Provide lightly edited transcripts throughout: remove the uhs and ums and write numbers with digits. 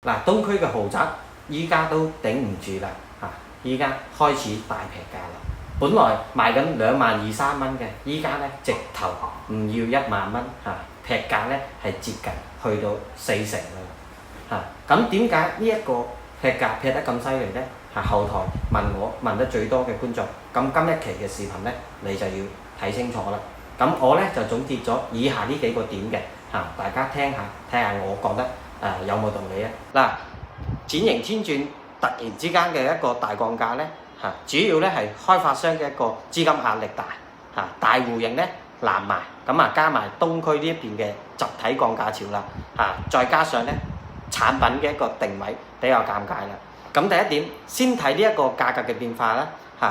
嗱，東區嘅豪宅依家都頂唔住啦，依家開始大劈價啦。本來賣緊22000-30000嘅，依家咧直頭唔要10000蚊，劈價咧係接近去到40%啦。咁點解呢一個劈價劈得咁犀利咧？後台問得最多嘅觀眾，咁今一期嘅視頻咧，你就要睇清楚啦。咁我咧就總結咗以下呢幾個點嘅，大家聽下睇下，我覺得有冇道理啊？嗱，展型天鑽突然之間嘅一個大降價咧，主要咧係開發商嘅一個資金壓力大，大戶型咧難賣，咁加埋東區呢一邊嘅集體降價潮啦，再加上咧產品嘅一個定位比較尷尬啦。咁第一點，先睇呢一個價格嘅變化啦。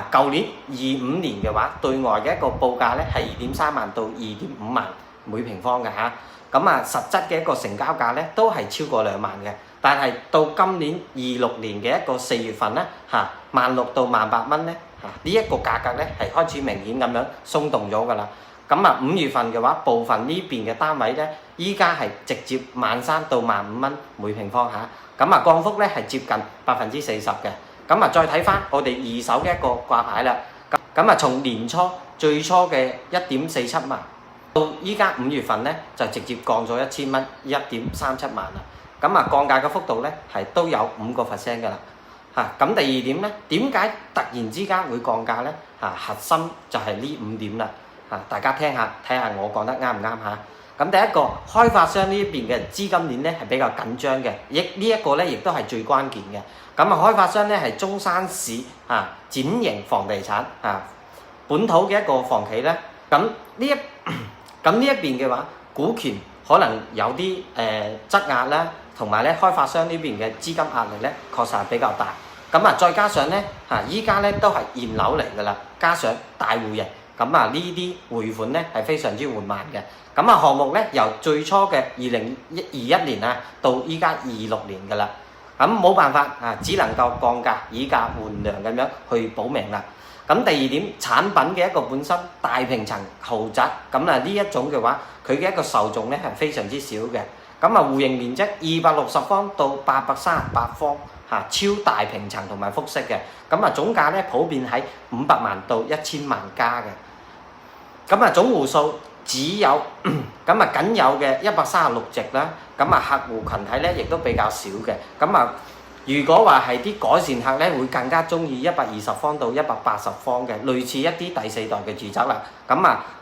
舊年25年嘅話，對外嘅一個報價咧係2.3萬到2.5萬每平方嘅嚇。咁實質嘅一個成交價咧都係超過2萬嘅。但係到今年26年嘅一個4月份咧，16,000到18,000蚊咧，呢一個價格咧係開始明顯咁樣鬆動咗㗎啦。咁5月份嘅話，部分呢邊嘅單位咧，依家係直接13,000到15,000蚊每平方嚇。咁降幅咧係接近40%嘅。咁再睇翻我哋二手嘅一個掛牌啦。咁從年初最初嘅1.47萬，到依家5月份咧就直接降咗1000蚊，1.37萬啦。咁降價嘅幅度咧係都有5%㗎啦。咁第二點咧，點解突然之間會降價咧？核心就係呢5點啦。大家聽下睇下，我講得啱唔啱嚇？咁第一個，開發商呢邊嘅資金鏈咧係比較緊張嘅，呢一個咧亦都係最關鍵嘅。咁開發商咧係中山市展型房地產本土嘅一個房企咧。咁呢一邊嘅話，股權可能有啲質押啦，同埋咧開發商呢邊嘅資金壓力咧確實係比較大。咁再加上咧依家咧都係現樓嚟㗎啦，加上大戶型，咁呢啲回款咧係非常之緩慢嘅。咁項目咧由最初嘅2021年到依家26年㗎啦。咁冇辦法只能夠降價，以價換量咁樣去保命啦。咁第二點，產品嘅一個本身大平層豪宅，咁呢一種嘅話，佢嘅一個受眾咧係非常之少嘅。咁戶型面積260方到838方，超大平層同埋複式嘅。咁總價咧普遍喺500萬到1000萬加嘅。咁總戶數只有僅有嘅136席啦。咁客戶群體咧亦都比較少嘅。咁如果話係啲改善客咧，會更加中意120方到180方嘅，類似一啲第四代嘅住宅啦。咁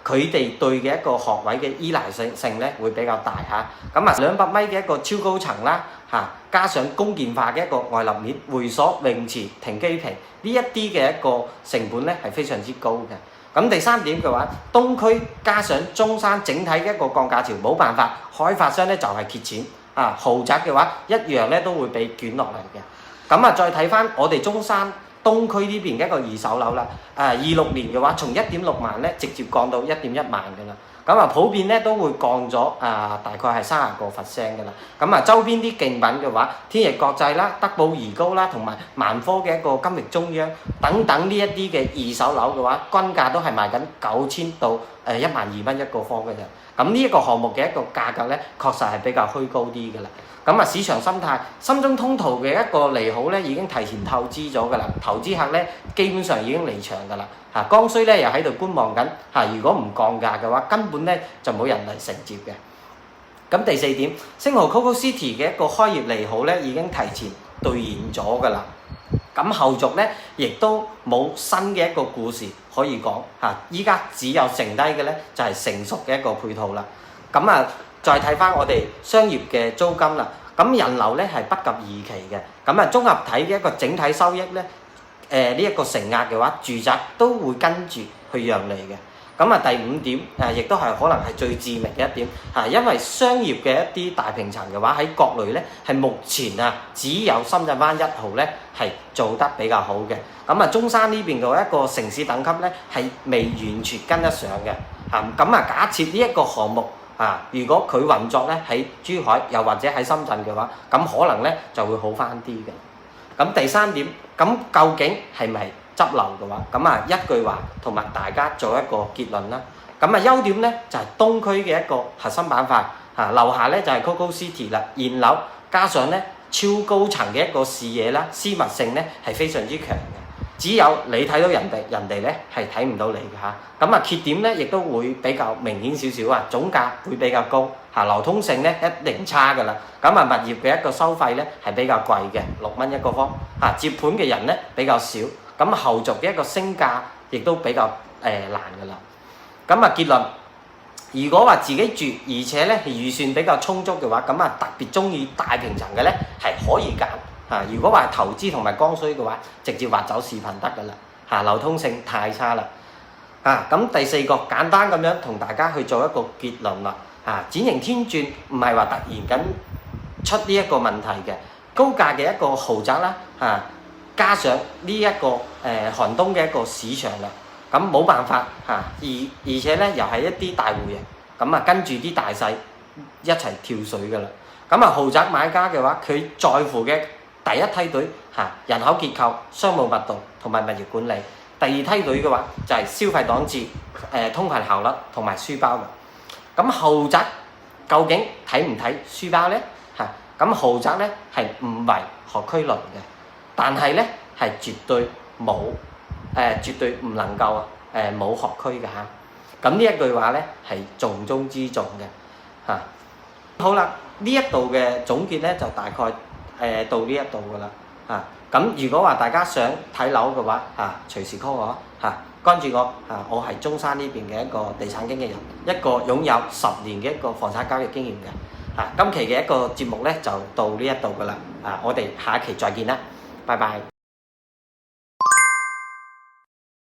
佢哋對嘅一個學位嘅依賴性咧會比較大嚇。咁200米嘅一個超高層啦加上公建化嘅一個外立面、會所、泳池、停機坪呢一啲嘅一個成本咧係非常之高嘅。咁第三點嘅話，東區加上中山整體嘅一個降價潮，冇辦法，開發商咧就係缺錢豪宅嘅話一樣咧都會被捲落嚟嘅。咁再睇翻我哋中山東區呢邊嘅一個二手樓啦，26年嘅話，從1.6萬咧直接降到1.1萬嘅啦。咁普遍咧都會降咗大概係30%嘅啦。咁周邊啲競品嘅話，天翼國際啦、德寶怡高啦，同埋萬科嘅一個金域中央等等呢一啲嘅二手樓嘅話，均價都係賣緊9000到12000蚊一個方嘅啫。咁呢一個項目嘅一個價格咧，確實係比較虛高啲嘅啦。咁市場心態，深中通途嘅一個利好咧，已經提前透支咗㗎啦。投資客咧基本上已經離場㗎啦。剛需咧又喺度觀望緊。如果唔降價嘅話，根本咧就冇人嚟承接嘅。咁第四點，星豪 Coco City 嘅一個開業利好咧，已經提前兌現咗㗎啦。咁後續咧亦都冇新嘅一個故事可以講依家只有剩低嘅咧就係成熟嘅一個配套啦。咁再睇翻我哋商業嘅租金啦，咁人流咧係不及預期嘅。咁綜合睇嘅一個整體收益咧，呢一個承壓嘅話，住宅都會跟住去讓利嘅。咁第五點亦都係可能係最致命嘅一點因為商業嘅一啲大平層嘅話喺各類咧係目前只有深圳灣1號咧係做得比較好嘅。咁中山呢邊嘅一個城市等級咧係未完全跟得上嘅。假設呢一個項目如果佢運作咧喺珠海又或者喺深圳嘅話，咁可能咧就會好翻啲嘅。咁第三點，咁究竟係咪執漏嘅話，咁一句話同埋大家做一個結論啦。咁優點咧就係東區嘅一個核心板塊樓下咧就係 Coco City 啦，現樓加上咧超高層嘅一個視野啦，私密性咧係非常之強嘅。只有你睇到人哋，人哋咧係睇唔到你嘅嚇。咁缺點咧亦都會比較明顯少少啊，總價會比較高嚇，流通性咧一定差㗎啦。物業嘅一個收費咧係比較貴嘅，6蚊一個方嚇，接盤嘅人咧比較少，後續嘅一個升價亦都比較難㗎啦。結論，如果話自己住，而且咧預算比較充足嘅話，特別中意大平層嘅咧係可以揀嚇。如果話投資同埋剛需嘅話，直接劃走視頻得㗎啦嚇，流通性太差啦咁第四個簡單咁樣同大家去做一個結論啦展型天鑽唔係話突然咁出呢一個問題嘅，高價嘅一個豪宅啦加上呢一個寒冬嘅一個市場啦。冇辦法而且咧又係一啲大戶型，跟住啲大細一齊跳水㗎啦。豪宅買家嘅話，佢在乎嘅第一梯隊人口結構、商務密度同埋物業管理；第二梯隊嘅話就係消費檔次、通勤效率同埋書包嘅。豪宅究竟睇唔睇書包咧？豪宅咧係唔係學區鄰嘅，但係咧係絕對冇。絕對唔能夠冇學區嘅嚇，呢一句話咧係重中之重嘅好啦，呢一度嘅總結咧就大概到呢一度噶啦如果話大家想睇樓嘅話隨時 call 我跟住我係中山呢邊嘅一個地產經紀人，一個擁有10年嘅一個房產交易經驗嘅今期嘅一個節目咧就到呢一度噶啦我哋下一期再見啦，拜拜。